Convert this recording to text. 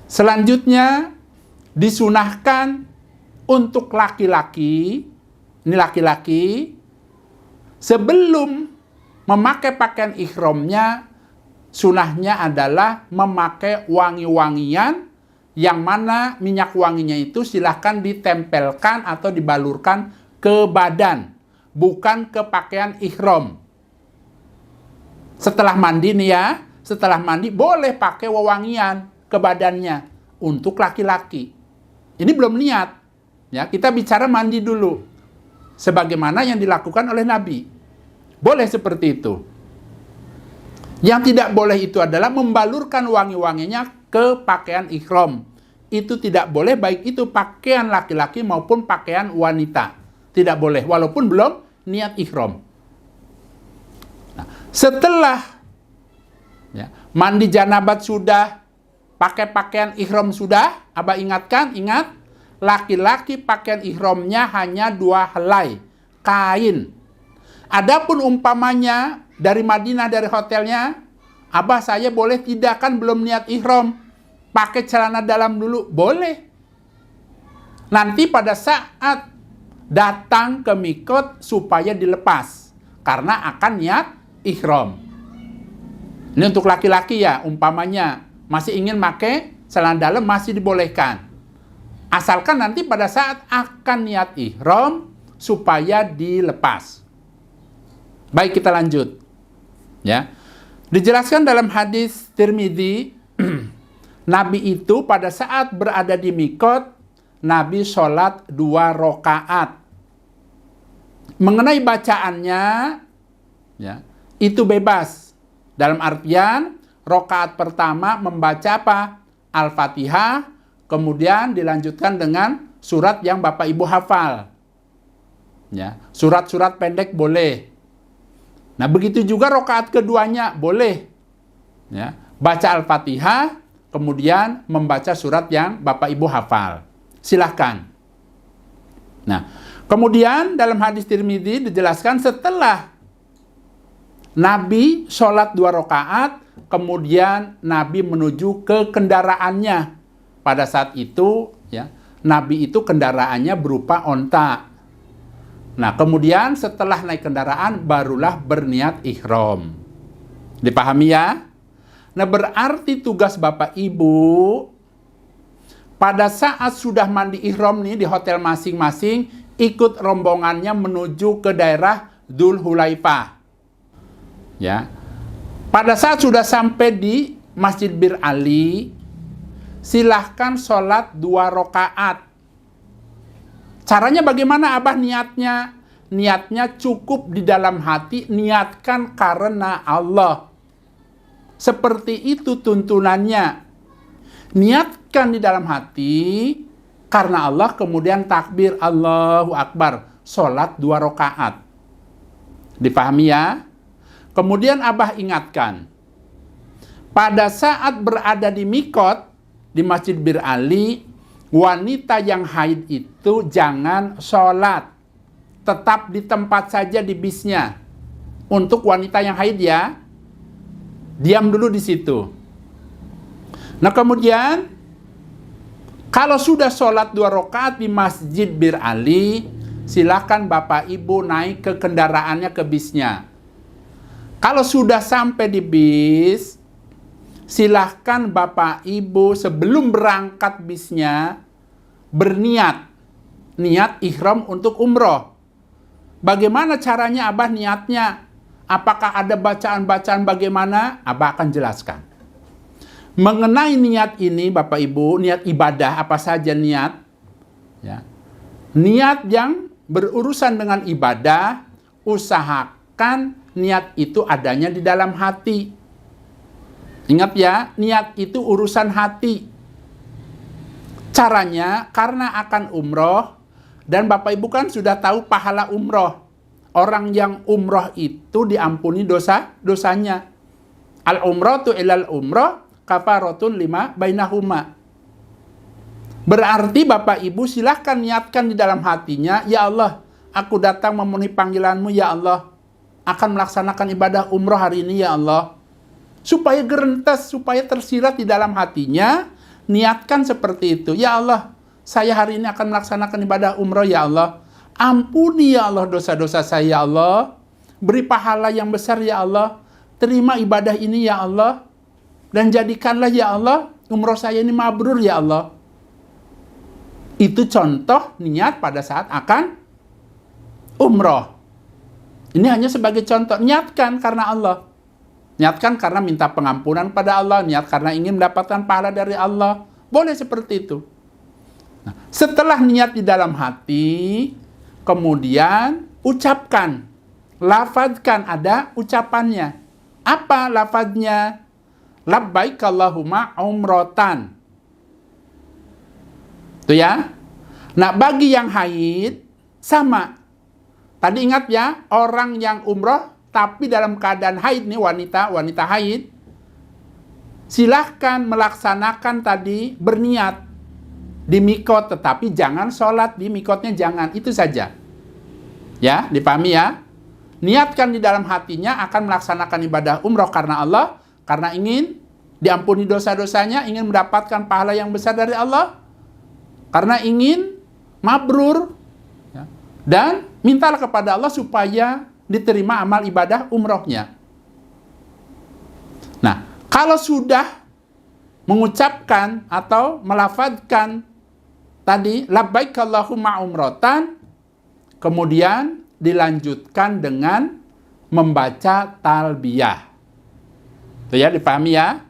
Selanjutnya disunahkan untuk laki-laki, ini laki-laki, sebelum memakai pakaian ihramnya, sunahnya adalah memakai wangi-wangian, yang mana minyak wanginya itu silahkan ditempelkan atau dibalurkan ke badan, bukan ke pakaian ihram. Setelah mandi nih ya, setelah mandi boleh pakai wewangian ke badannya untuk laki-laki. Ini belum niat. Ya, kita bicara mandi dulu. Sebagaimana yang dilakukan oleh Nabi. Boleh seperti itu. Yang tidak boleh itu adalah membalurkan wangi-wanginya ke pakaian ihram. Itu tidak boleh, baik itu pakaian laki-laki maupun pakaian wanita. Tidak boleh, walaupun belum niat ihram. Nah, setelah mandi janabat sudah, pakai pakaian ihram sudah, Abah ingatkan, ingat, laki-laki pakaian ihramnya hanya 2 helai kain. Adapun umpamanya dari Madinah, dari hotelnya, Abah saya boleh tidak, kan belum niat ihram, pakai celana dalam dulu, boleh. Nanti pada saat datang ke mikot supaya dilepas, karena akan niat ihram. Ini untuk laki-laki ya, umpamanya masih ingin pakai celana dalam masih dibolehkan. Asalkan nanti pada saat akan niat ihram supaya dilepas. Baik, kita lanjut. Ya. Dijelaskan dalam hadis Tirmidzi, Nabi itu pada saat berada di mikot, Nabi sholat 2 rakaat. Mengenai bacaannya, ya, itu bebas. Dalam artian, rakaat pertama membaca apa? Al-Fatihah, kemudian dilanjutkan dengan surat yang Bapak Ibu hafal. Ya, surat-surat pendek boleh. Nah, begitu juga rakaat keduanya boleh. Ya, baca Al-Fatihah, kemudian membaca surat yang Bapak Ibu hafal. Silahkan. Nah, kemudian dalam hadis Tirmidzi dijelaskan setelah Nabi sholat 2 rakaat, kemudian Nabi menuju ke kendaraannya. Pada saat itu, ya, Nabi itu kendaraannya berupa onta. Nah, kemudian setelah naik kendaraan, barulah berniat ihram. Dipahami ya? Nah, berarti tugas Bapak Ibu, pada saat sudah mandi ihram nih di hotel masing-masing, ikut rombongannya menuju ke daerah Dzul Hulaifah. Ya. Pada saat sudah sampai di Masjid Bir Ali, silahkan sholat 2 rakaat. Caranya bagaimana Abah niatnya? Niatnya cukup di dalam hati, niatkan karena Allah. Seperti itu tuntunannya. Niatkan di dalam hati karena Allah, kemudian takbir Allahu Akbar, sholat 2 rakaat. Dipahami ya? Kemudian Abah ingatkan, pada saat berada di mikot, di Masjid Bir Ali, wanita yang haid itu jangan sholat. Tetap di tempat saja di bisnya. Untuk wanita yang haid ya, diam dulu di situ. Nah, kemudian, kalau sudah sholat 2 rakaat di Masjid Bir Ali, silakan Bapak Ibu naik ke kendaraannya, ke bisnya. Kalau sudah sampai di bis, silahkan Bapak Ibu sebelum berangkat bisnya berniat, niat ihram untuk umroh. Bagaimana caranya Abah niatnya? Apakah ada bacaan-bacaan bagaimana? Abah akan jelaskan. Mengenai niat ini Bapak Ibu, niat ibadah apa saja niat? Ya. Niat yang berurusan dengan ibadah, usahakan niat itu adanya di dalam hati. Ingat ya, niat itu urusan hati. Caranya, karena akan umroh, dan Bapak Ibu kan sudah tahu pahala umroh. Orang yang umroh itu diampuni dosanya. Al-umroh ilal umroh kafaratun lima bainahuma. Berarti Bapak Ibu silahkan niatkan di dalam hatinya, ya Allah, aku datang memenuhi panggilan-Mu, ya Allah. Akan melaksanakan ibadah umroh hari ini, ya Allah. Supaya gerentas, supaya tersirat di dalam hatinya, Niatkan seperti itu. Ya Allah, saya hari ini akan melaksanakan ibadah umroh ya Allah. Ampuni ya Allah dosa-dosa saya ya Allah. Beri pahala yang besar ya Allah. Terima ibadah ini ya Allah. Dan jadikanlah ya Allah umroh saya ini mabrur ya Allah. Itu contoh niat pada saat akan umroh. Ini hanya sebagai contoh. Niatkan karena Allah. Niatkan karena minta pengampunan pada Allah. Niat karena ingin mendapatkan pahala dari Allah. Boleh seperti itu. Nah, setelah niat di dalam hati, kemudian ucapkan. Lafadzkan, ada ucapannya. Apa lafadznya? Labbaik Allahumma umrotan. Itu ya. Nah, bagi yang haid, sama. Tadi ingat ya, orang yang umroh, tapi dalam keadaan haid nih, wanita haid, silahkan melaksanakan tadi berniat di mikot, tetapi jangan sholat di mikotnya, jangan. Itu saja. Ya, dipahami ya. Niatkan di dalam hatinya akan melaksanakan ibadah umroh karena Allah, karena ingin diampuni dosa-dosanya, ingin mendapatkan pahala yang besar dari Allah, karena ingin mabrur, ya. Dan mintalah kepada Allah supaya diterima amal ibadah umrohnya. Nah, kalau sudah mengucapkan atau melafadzkan tadi labbaik Allahumma umrotan, kemudian dilanjutkan dengan membaca talbiyah. Itu ya, dipahami ya?